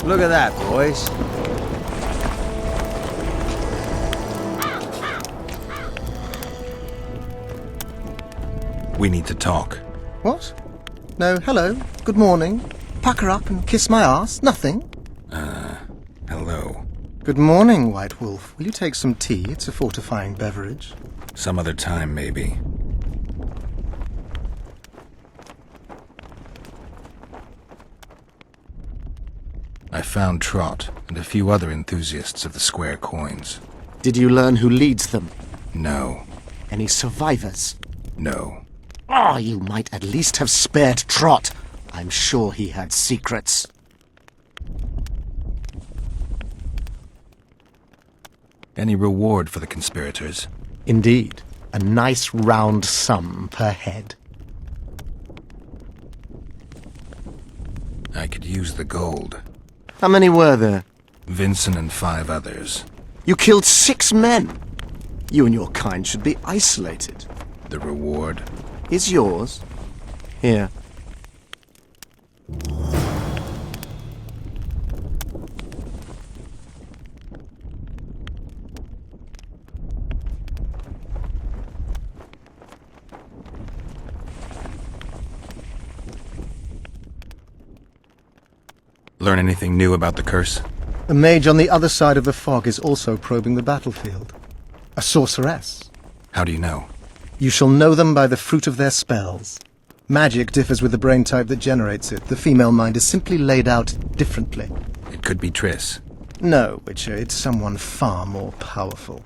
Look at that, boys. We need to talk. What? No, hello, good morning. Pucker up and kiss my ass? Nothing? Hello. Good morning, White Wolf. Will you take some tea? It's a fortifying beverage. Some other time, maybe. I found Trot and a few other enthusiasts of the square coins. Did you learn who leads them? No. Any survivors? No. Oh, you might at least have spared Trot. I'm sure he had secrets. Any reward for the conspirators? Indeed. A nice round sum per head. I could use the gold. How many were there? Vincent and 5 others. You killed 6 men. You and your kind should be isolated. The reward? Is yours. Here. Learn anything new about the curse? A mage on the other side of the fog is also probing the battlefield. A sorceress. How do you know? You shall know them by the fruit of their spells. Magic differs with the brain type that generates it. The female mind is simply laid out differently. It could be Triss. No, Witcher, it's someone far more powerful.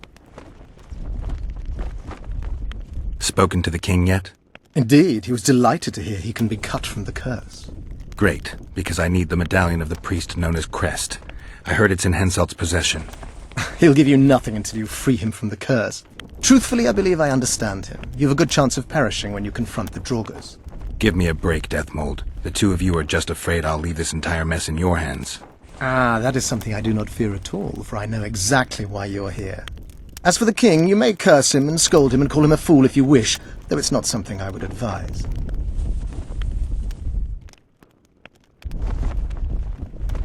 Spoken to the king yet? Indeed, he was delighted to hear he can be cut from the curse. Great, because I need the medallion of the priest known as Crest. I heard it's in Henselt's possession. He'll give you nothing until you free him from the curse. Truthfully, I believe I understand him. You have a good chance of perishing when you confront the Draugrs. Give me a break, Deathmold. The two of you are just afraid I'll leave this entire mess in your hands. Ah, that is something I do not fear at all, for I know exactly why you're here. As for the king, you may curse him and scold him and call him a fool if you wish, though it's not something I would advise.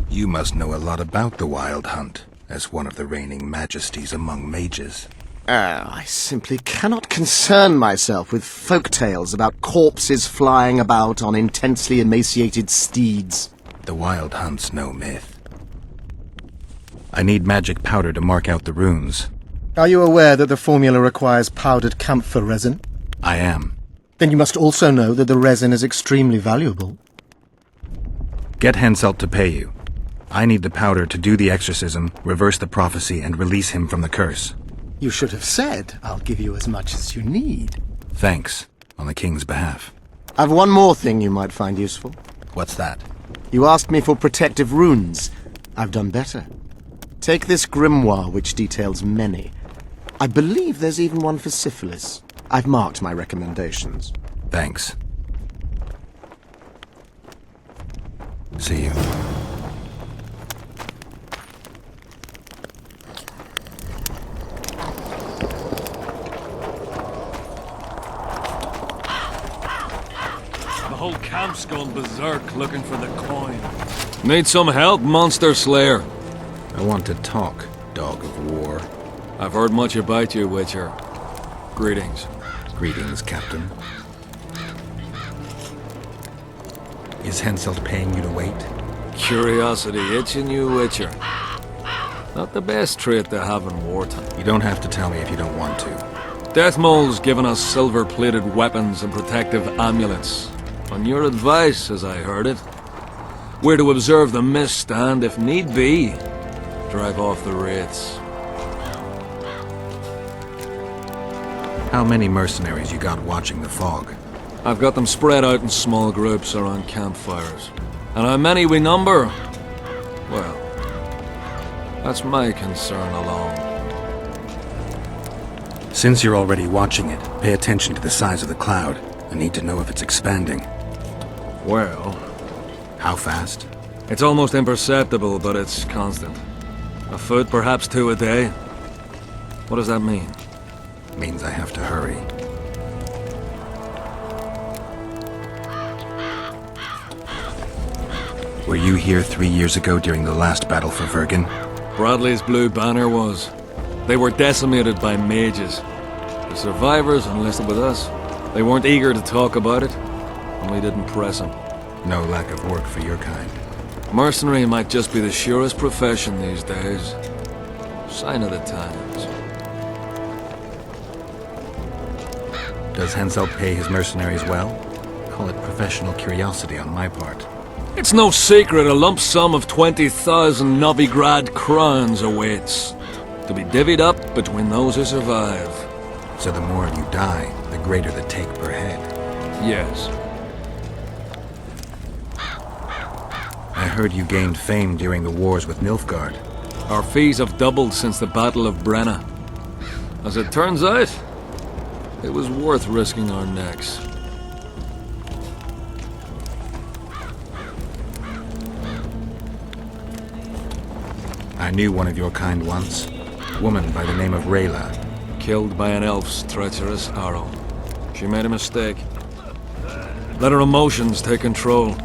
You must know a lot about the Wild Hunt, as one of the reigning majesties among mages. I simply cannot concern myself with folk tales about corpses flying about on intensely emaciated steeds. The Wild Hunt's no myth. I need magic powder to mark out the runes. Are you aware that the formula requires powdered camphor resin? I am. Then you must also know that the resin is extremely valuable. Get Henselt to pay you. I need the powder to do the exorcism, reverse the prophecy, and release him from the curse. You should have said, I'll give you as much as you need. Thanks, on the king's behalf. I've one more thing you might find useful. What's that? You asked me for protective runes. I've done better. Take this grimoire, which details many. I believe there's even one for syphilis. I've marked my recommendations. Thanks. See you. The whole camp's gone berserk looking for the coin. Need some help, Monster Slayer? I want to talk, dog of war. I've heard much about you, Witcher. Greetings. Greetings, Captain. Is Henselt paying you to wait? Curiosity itching you, Witcher. Not the best trait to have in wartime. You don't have to tell me if you don't want to. Deathmold's given us silver-plated weapons and protective amulets. On your advice, as I heard it. We're to observe the mist and, if need be, drive off the wraiths. How many mercenaries you got watching the fog? I've got them spread out in small groups around campfires. And how many we number? Well, that's my concern alone. Since you're already watching it, pay attention to the size of the cloud. I need to know if it's expanding. Well, how fast? It's almost imperceptible, but it's constant. A foot, perhaps 2 a day. What does that mean? Means I have to hurry. Were you here 3 years ago during the last battle for Vergen? Bradley's blue banner was. They were decimated by mages. The survivors enlisted with us. They weren't eager to talk about it, and we didn't press them. No lack of work for your kind. Mercenary might just be the surest profession these days. Sign of the times. Does Henselt pay his mercenaries well? Call it professional curiosity on my part. It's no secret a lump sum of 20,000 Novigrad crowns awaits, to be divvied up between those who survive. So the more you die, the greater the take per head. Yes. I heard you gained fame during the wars with Nilfgaard. Our fees have doubled since the Battle of Brenna. As it turns out, it was worth risking our necks. I knew one of your kind once. A woman by the name of Rayla. Killed by an elf's treacherous arrow. She made a mistake. Let her emotions take control.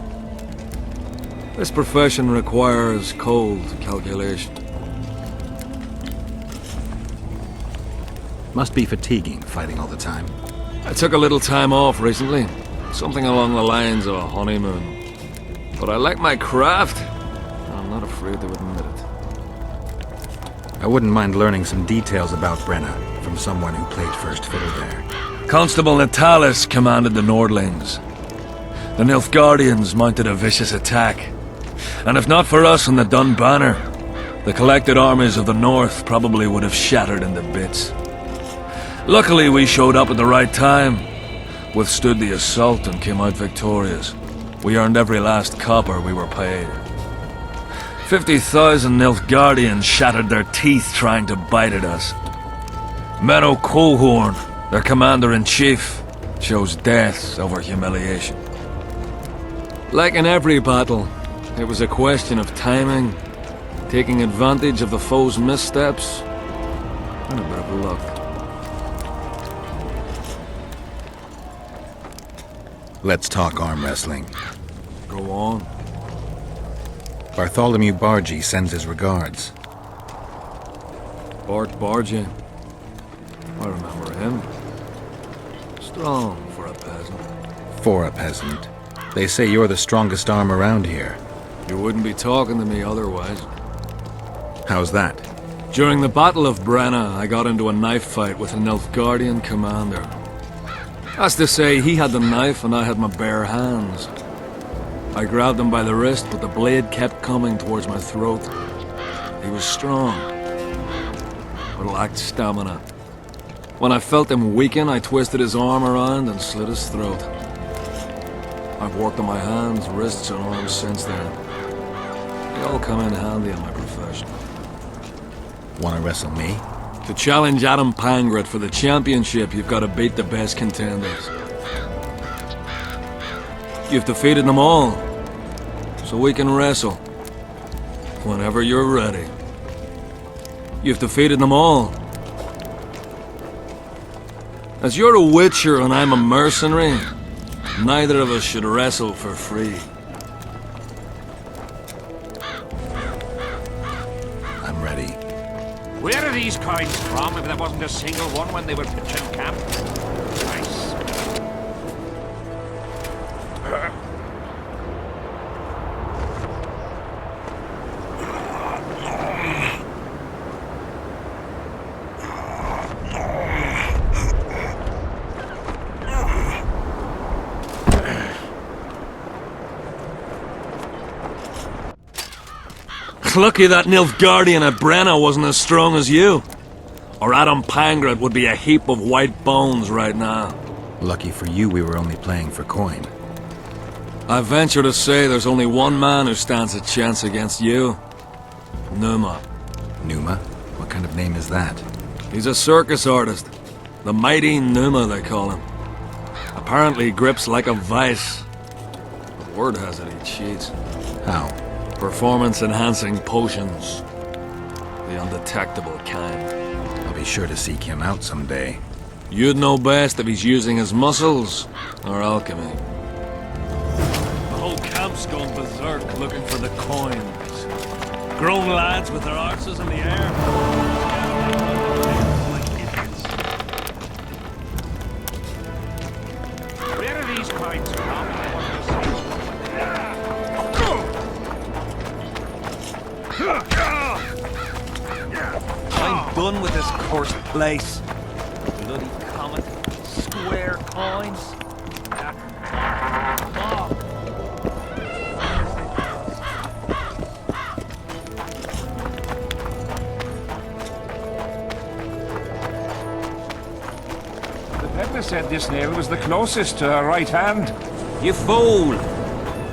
This profession requires cold calculation. Must be fatiguing, fighting all the time. I took a little time off recently. Something along the lines of a honeymoon. But I like my craft. I'm not afraid to admit it. I wouldn't mind learning some details about Brenna from someone who played first fiddle there. Constable Natalis commanded the Nordlings. The Nilfgaardians mounted a vicious attack. And if not for us and the Dun Banner, the collected armies of the North probably would have shattered into bits. Luckily, we showed up at the right time, withstood the assault and came out victorious. We earned every last copper we were paid. 50,000 Nilfgaardians shattered their teeth trying to bite at us. Menno Colhorn, their commander-in-chief, chose death over humiliation. Like in every battle, it was a question of timing, taking advantage of the foe's missteps, and a bit of luck. Let's talk arm wrestling. Go on. Bartholomew Bargy sends his regards. Bart Bargy. I remember him. Strong for a peasant. For a peasant. They say you're the strongest arm around here. You wouldn't be talking to me otherwise. How's that? During the Battle of Brenna, I got into a knife fight with a Nilfgaardian commander. That's to say, he had the knife and I had my bare hands. I grabbed him by the wrist, but the blade kept coming towards my throat. He was strong, but lacked stamina. When I felt him weaken, I twisted his arm around and slit his throat. I've worked on my hands, wrists, and arms since then. They all come in handy in my profession. Wanna wrestle me? To challenge Adam Pangret for the championship, you've got to beat the best contenders. You've defeated them all, so we can wrestle. Whenever you're ready. You've defeated them all. As you're a witcher and I'm a mercenary, neither of us should wrestle for free. I'm ready. Where are these coins from if there wasn't a single one when they were pitching camp? Nice. Lucky that Nilfgaardian at Brenna wasn't as strong as you. Or Adam Pangret would be a heap of white bones right now. Lucky for you, we were only playing for coin. I venture to say there's only one man who stands a chance against you. Numa. Numa? What kind of name is that? He's a circus artist. The mighty Numa, they call him. Apparently he grips like a vice. But word has it he cheats. How? Performance-enhancing potions. The undetectable kind. I'll be sure to seek him out someday. You'd know best if he's using his muscles or alchemy. The whole camp tramps gone berserk looking for the coins. Grown lads with their arses in the air. Like idiots. Where are these coins from? I'm done with this cursed place. Bloody comet. Square coins. The peddler said this nail was the closest to her right hand. You fool!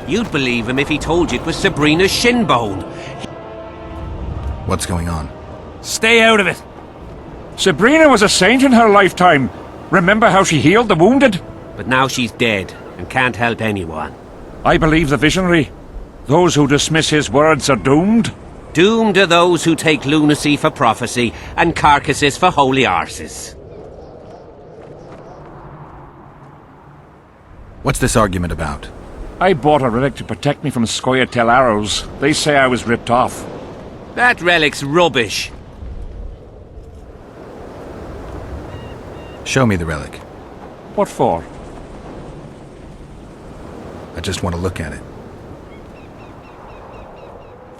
You'd believe him if he told you it was Sabrina's shin bone. What's going on? Stay out of it. Sabrina was a saint in her lifetime. Remember how she healed the wounded? But now she's dead and can't help anyone. I believe the visionary. Those who dismiss his words are doomed. Doomed are those who take lunacy for prophecy and carcasses for holy arses. What's this argument about? I bought a relic to protect me from Scoia'tael arrows. They say I was ripped off. That relic's rubbish. Show me the relic. What for? I just want to look at it.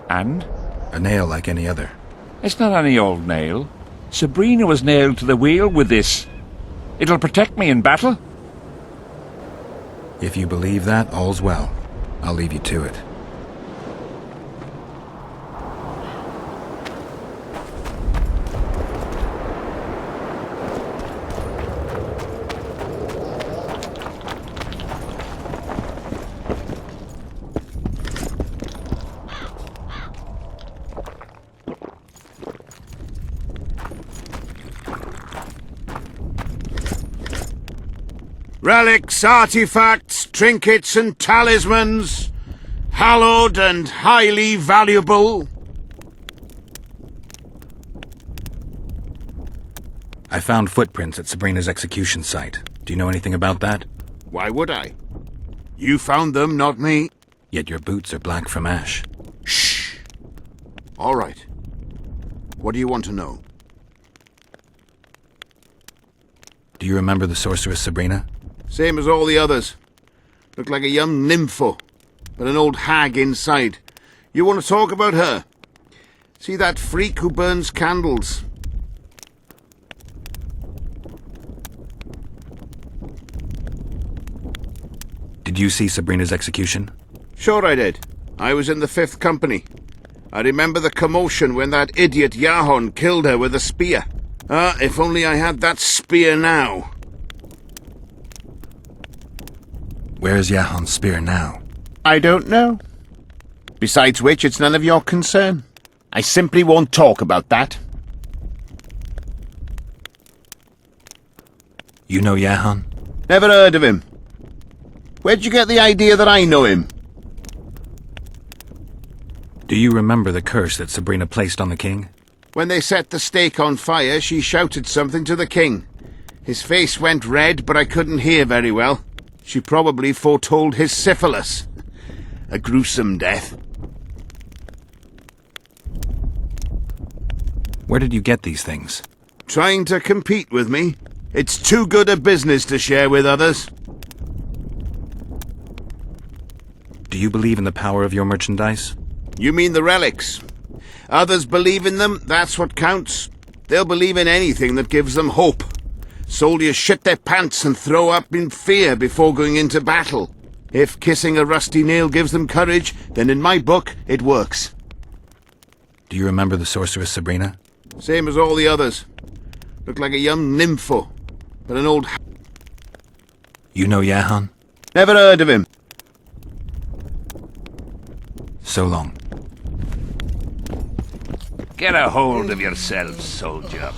And? A nail like any other. It's not any old nail. Sabrina was nailed to the wheel with this. It'll protect me in battle. If you believe that, all's well. I'll leave you to it. Relics, artifacts, trinkets and talismans, hallowed and highly valuable. I found footprints at Sabrina's execution site. Do you know anything about that? Why would I? You found them, not me. Yet your boots are black from ash. Shh. All right. What do you want to know? Do you remember the sorceress Sabrina? Same as all the others. Looked like a young nympho, but an old hag inside. You want to talk about her? See that freak who burns candles? Did you see Sabrina's execution? Sure I did. I was in the 5th Company. I remember the commotion when that idiot Yahon killed her with a spear. If only I had that spear now. Where's Yahon's spear now? I don't know. Besides which, it's none of your concern. I simply won't talk about that. You know Yahon? Never heard of him. Where'd you get the idea that I know him? Do you remember the curse that Sabrina placed on the king? When they set the stake on fire, she shouted something to the king. His face went red, but I couldn't hear very well. She probably foretold his syphilis. A gruesome death. Where did you get these things? Trying to compete with me? It's too good a business to share with others. Do you believe in the power of your merchandise? You mean the relics? Others believe in them, that's what counts. They'll believe in anything that gives them hope. Soldiers shit their pants and throw up in fear before going into battle. If kissing a rusty nail gives them courage, then in my book, it works. Do you remember the sorceress Sabrina? Same as all the others. Looked like a young nympho, but an old... You know Yahon? Never heard of him. So long. Get a hold of yourself, soldier.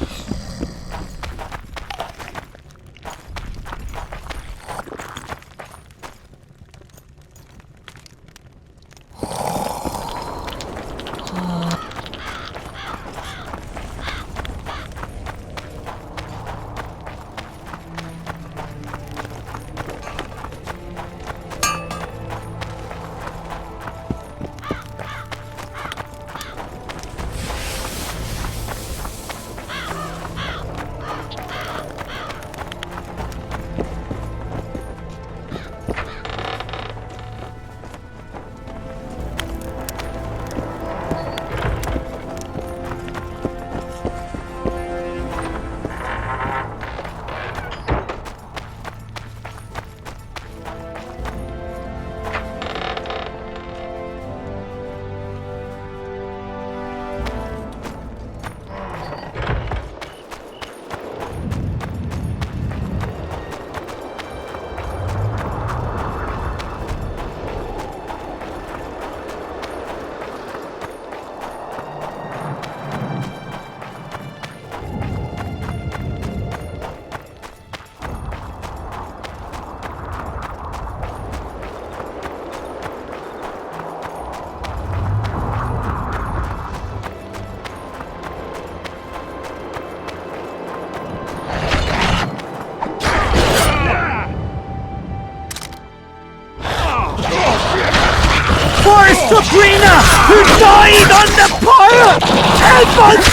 Ride on the pirate! Help us!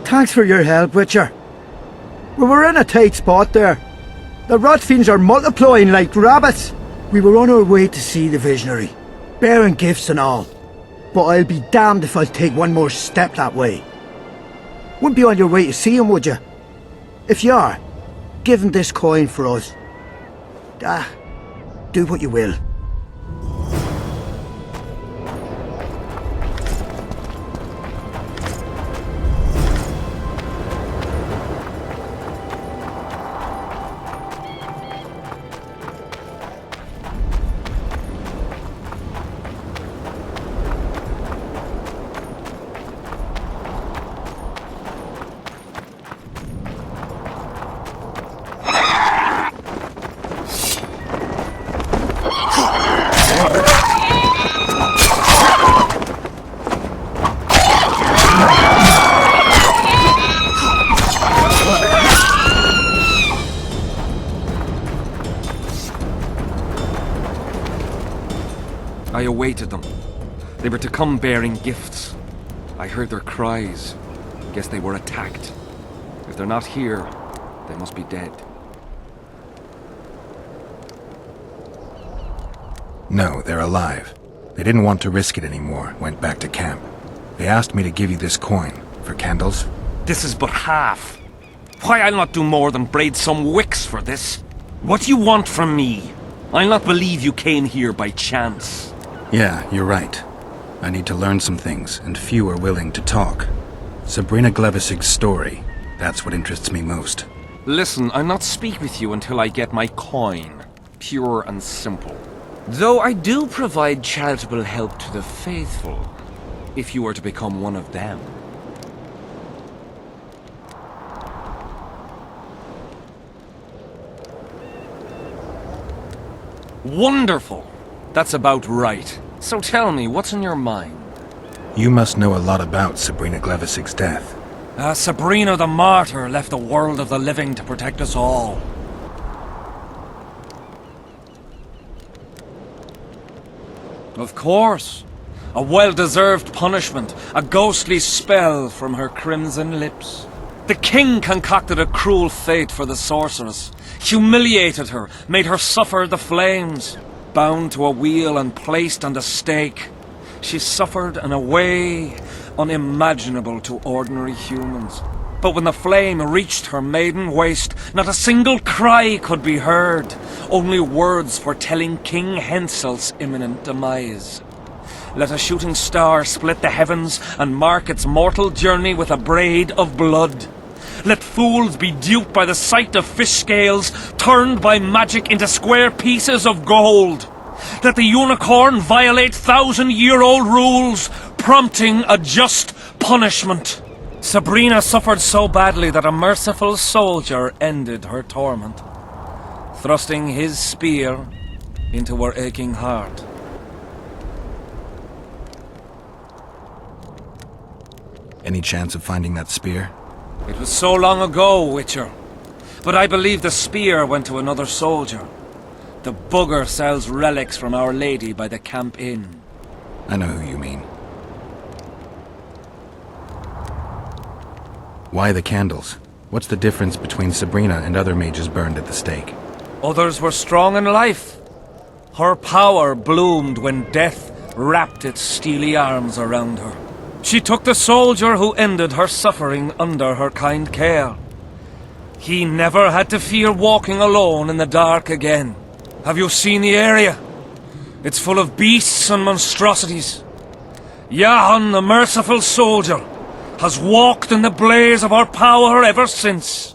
Thanks for your help, Witcher. We were in a tight spot there. The rot fiends are multiplying like rabbits. We were on our way to see the visionary, bearing gifts and all. But I'll be damned if I'll take one more step that way. Wouldn't be on your way to see him, would you? If you are, give him this coin for us. Do what you will. I awaited them. They were to come bearing gifts. I heard their cries. Guess they were attacked. If they're not here, they must be dead. No, they're alive. They didn't want to risk it anymore, went back to camp. They asked me to give you this coin, for candles. This is but half. Why, I'll not do more than braid some wicks for this. What do you want from me? I'll not believe you came here by chance. Yeah, you're right. I need to learn some things, and few are willing to talk. Sabrina Glevisig's story, that's what interests me most. Listen, I'll not speak with you until I get my coin. Pure and simple. Though I do provide charitable help to the faithful, if you were to become one of them. Wonderful! That's about right. So tell me, what's in your mind? You must know a lot about Sabrina Glevisig's death. Sabrina the Martyr left the world of the living to protect us all. Of course. A well-deserved punishment, a ghostly spell from her crimson lips. The king concocted a cruel fate for the sorceress, humiliated her, made her suffer the flames. Bound to a wheel and placed on the stake, she suffered in a way unimaginable to ordinary humans. But when the flame reached her maiden waist, not a single cry could be heard, only words foretelling King Hensel's imminent demise. Let a shooting star split the heavens and mark its mortal journey with a braid of blood. Let fools be duped by the sight of fish scales, turned by magic into square pieces of gold. Let the unicorn violate 1,000-year-old rules, prompting a just punishment. Sabrina suffered so badly that a merciful soldier ended her torment, thrusting his spear into her aching heart. Any chance of finding that spear? It was so long ago, Witcher. But I believe the spear went to another soldier. The bugger sells relics from Our Lady by the Camp Inn. I know who you mean. Why the candles? What's the difference between Sabrina and other mages burned at the stake? Others were strong in life. Her power bloomed when death wrapped its steely arms around her. She took the soldier who ended her suffering under her kind care. He never had to fear walking alone in the dark again. Have you seen the area? It's full of beasts and monstrosities. Jahan, the merciful soldier, has walked in the blaze of our power ever since.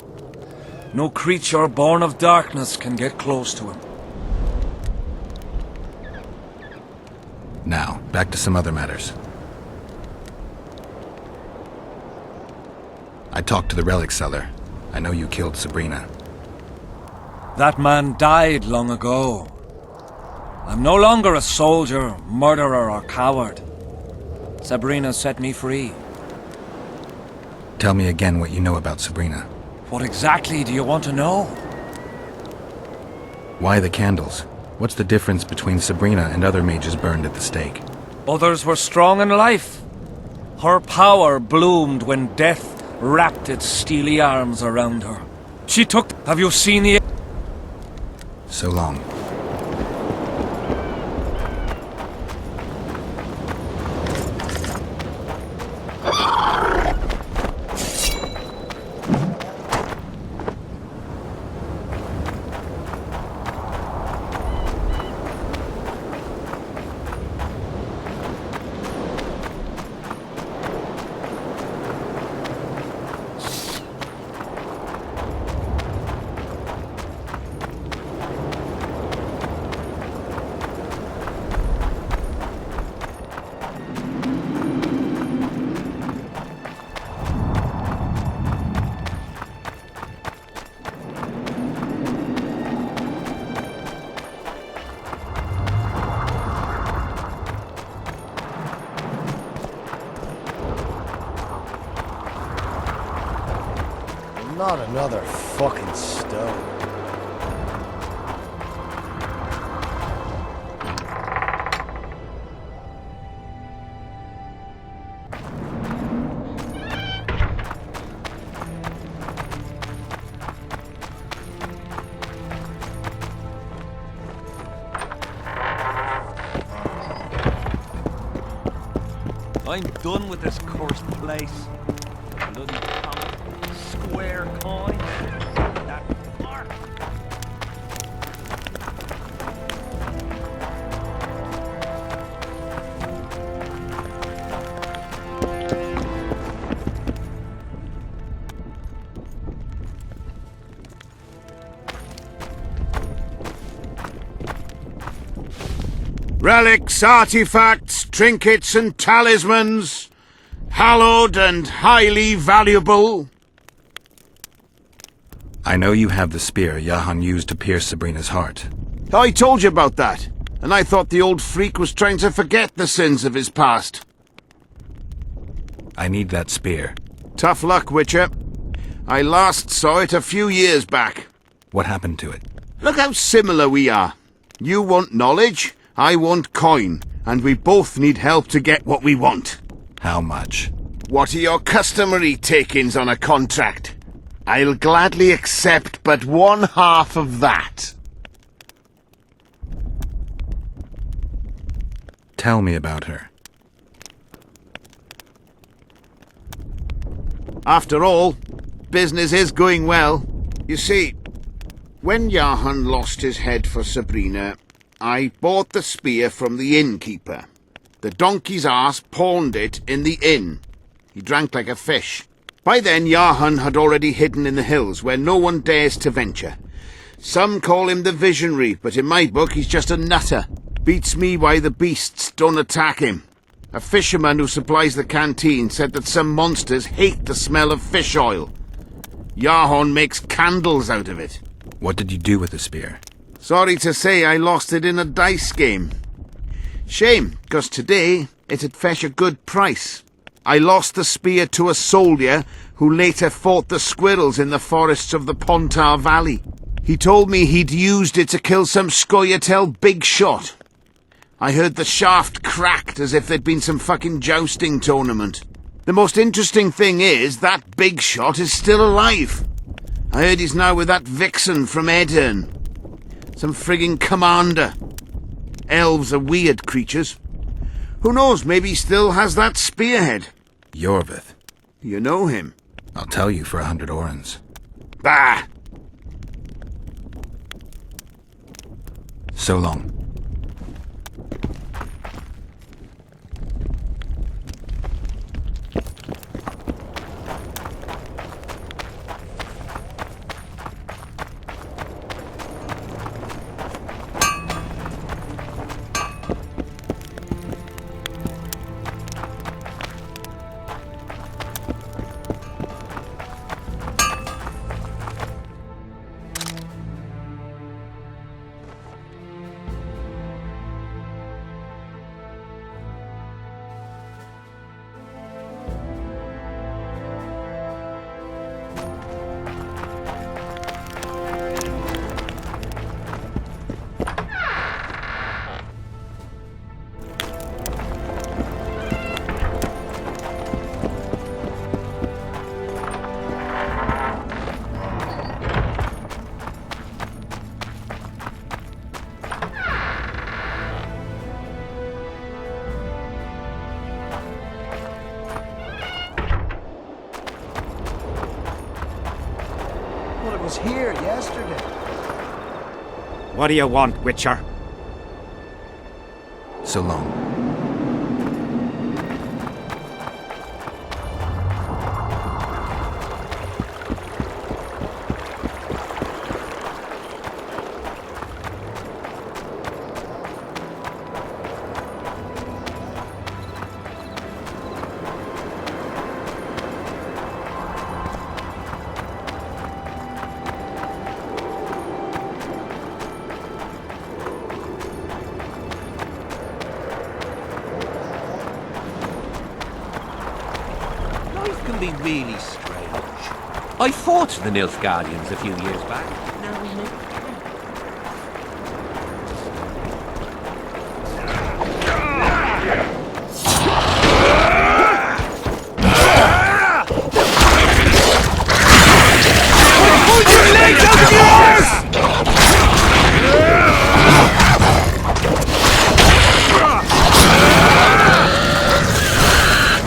No creature born of darkness can get close to him. Now, back to some other matters. I talked to the relic seller. I know you killed Sabrina. That man died long ago. I'm no longer a soldier, murderer, or coward. Sabrina set me free. Tell me again what you know about Sabrina. What exactly do you want to know? Why the candles? What's the difference between Sabrina and other mages burned at the stake? Others were strong in life. Her power bloomed when death wrapped its steely arms around her. She took... Have you seen the... So long. Not another fucking stone. I'm done with this cursed place. Bloody square coin. That mark. Relics, artifacts, trinkets and talismans, hallowed and highly valuable. I know you have the spear Jahan used to pierce Sabrina's heart. I told you about that, and I thought the old freak was trying to forget the sins of his past. I need that spear. Tough luck, Witcher. I last saw it a few years back. What happened to it? Look how similar we are. You want knowledge, I want coin, and we both need help to get what we want. How much? What are your customary takings on a contract? I'll gladly accept but 1/2 of that. Tell me about her. After all, business is going well. You see, when Jahan lost his head for Sabrina, I bought the spear from the innkeeper. The donkey's ass pawned it in the inn. He drank like a fish. By then, Jahan had already hidden in the hills, where no one dares to venture. Some call him the Visionary, but in my book he's just a nutter. Beats me why the beasts don't attack him. A fisherman who supplies the canteen said that some monsters hate the smell of fish oil. Jahan makes candles out of it. What did you do with the spear? Sorry to say I lost it in a dice game. Shame, 'cause today it'd fetch a good price. I lost the spear to a soldier who later fought the squirrels in the forests of the Pontar Valley. He told me he'd used it to kill some Scoia'tael big shot. I heard the shaft cracked as if there'd been some fucking jousting tournament. The most interesting thing is that big shot is still alive. I heard he's now with that vixen from Edirn. Some frigging commander. Elves are weird creatures. Who knows, maybe he still has that spearhead. Yorvith. You know him? I'll tell you for 100 orens. Bah! So long. thought it was here yesterday. What do you want, Witcher? So long. Life can be really strange. I fought the Nilfgaardians a few years back. Now we make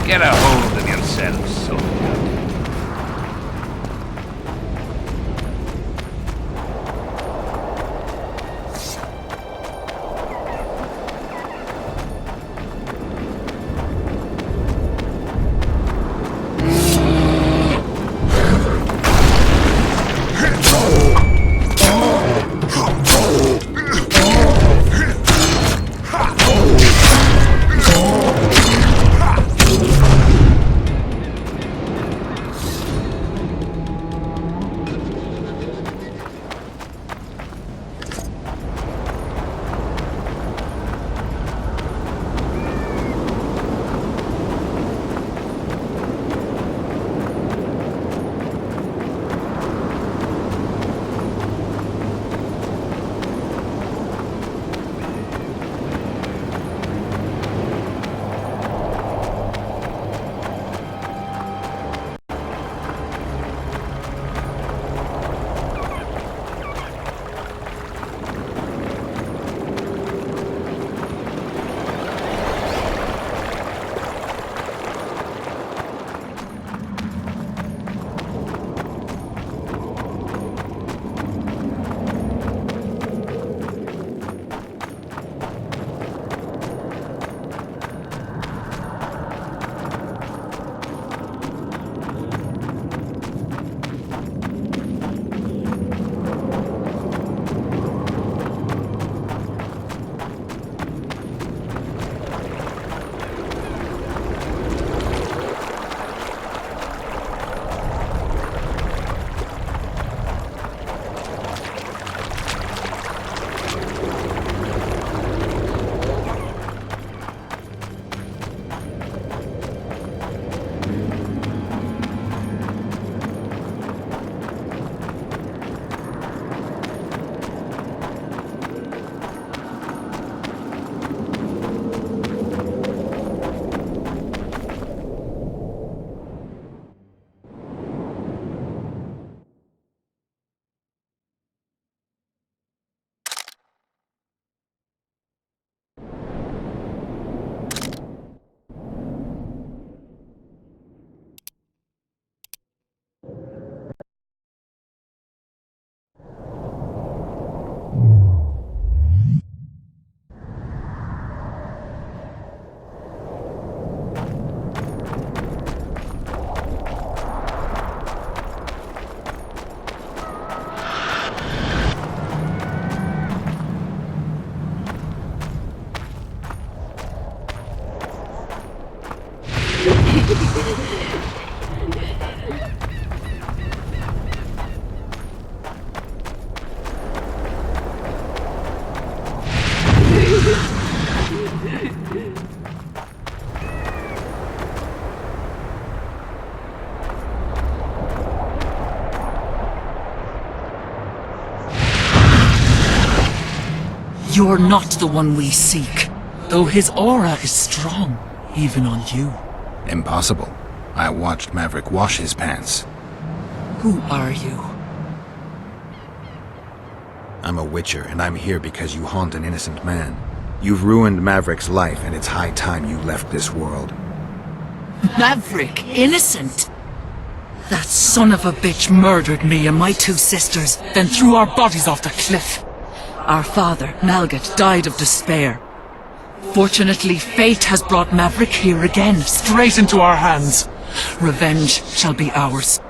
Get a hold of yourself, soldier. You're not the one we seek, though his aura is strong, even on you. Impossible. I watched Maverick wash his pants. Who are you? I'm a Witcher, and I'm here because you haunt an innocent man. You've ruined Maverick's life, and it's high time you left this world. Maverick, innocent? That son of a bitch murdered me and my two sisters, then threw our bodies off the cliff. Our father, Malgat, died of despair. Fortunately, fate has brought Maverick here again, straight into our hands. Revenge shall be ours.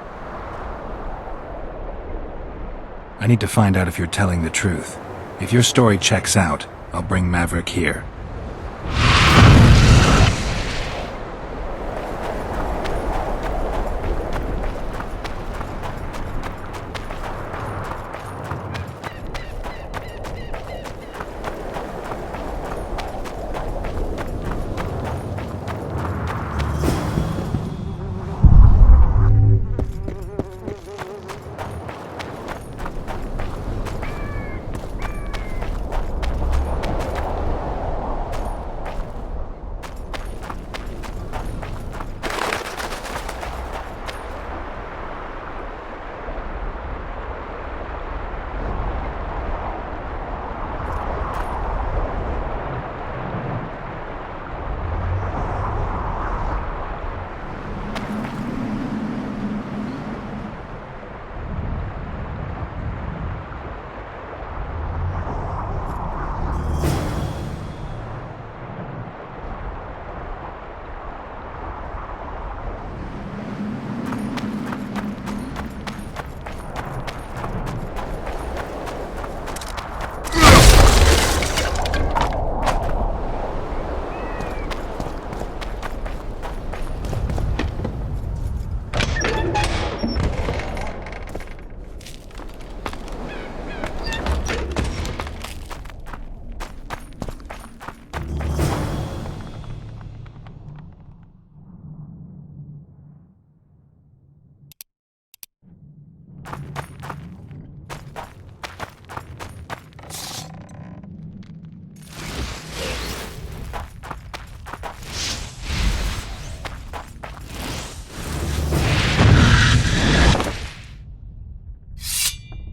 I need to find out if you're telling the truth. If your story checks out, I'll bring Maverick here.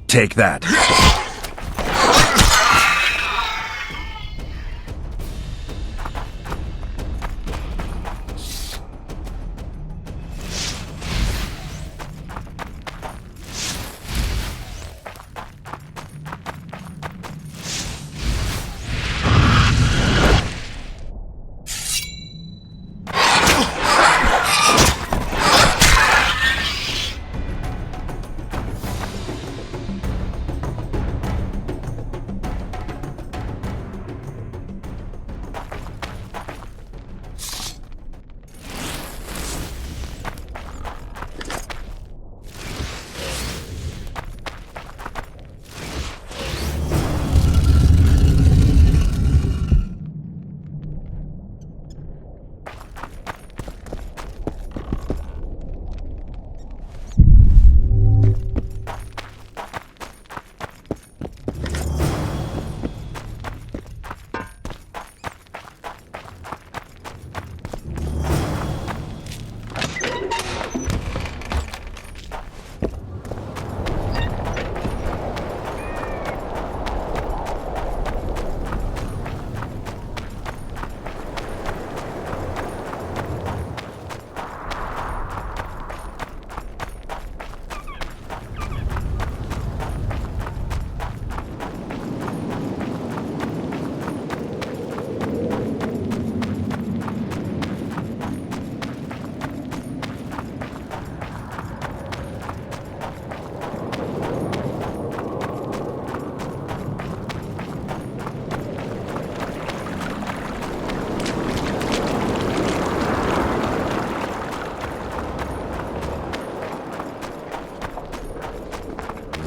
Take that.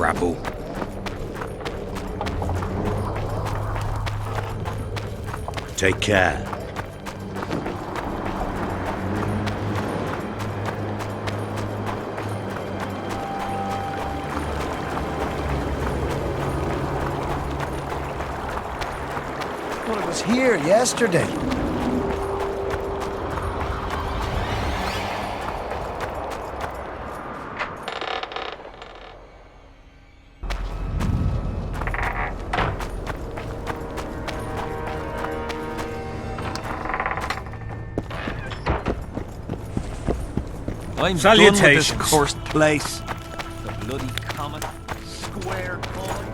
Rabble. Take care. Well, it was here yesterday. I'm done with this Salutations. cursed place. The bloody comet. Square coin.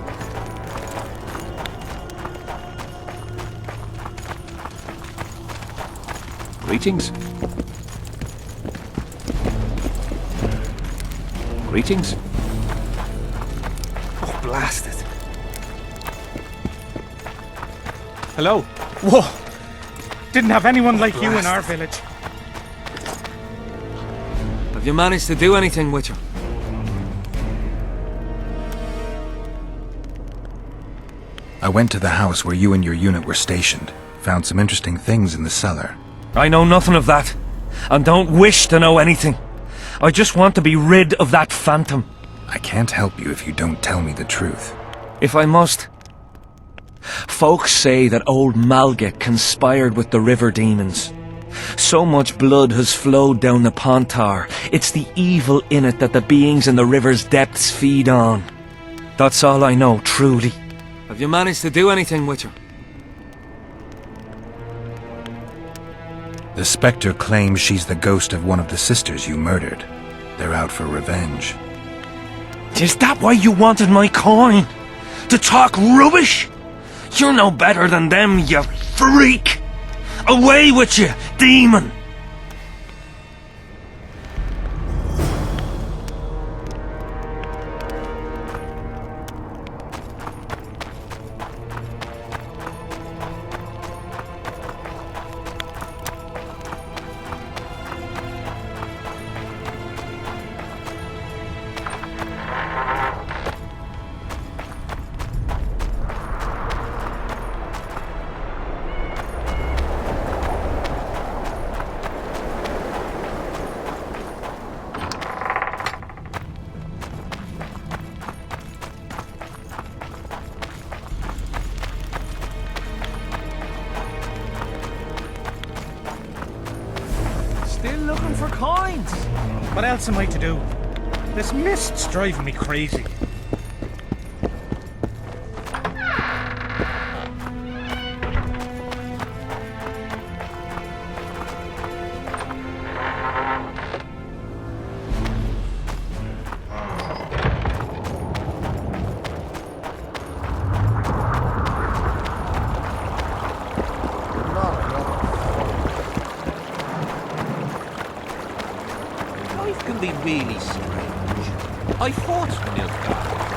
Greetings. Greetings. Oh, blast it. Hello. Whoa. Didn't have anyone like you in our village. Have you managed to do anything with her? I went to the house where you and your unit were stationed. Found some interesting things in the cellar. I know nothing of that, and don't wish to know anything. I just want to be rid of that phantom. I can't help you if you don't tell me the truth. If I must. Folks say that old Malga conspired with the river demons. So much blood has flowed down the Pontar. It's the evil in it that the beings in the river's depths feed on. That's all I know, truly. Have you managed to do anything with her? The Spectre claims she's the ghost of one of the sisters you murdered. They're out for revenge. Is that why you wanted my coin? To talk rubbish? You're no better than them, you freak! Away with you, demon! Still looking for coins. What else am I to do? This mist's driving me crazy. Life can be really strange. I fought the Nilfgaard.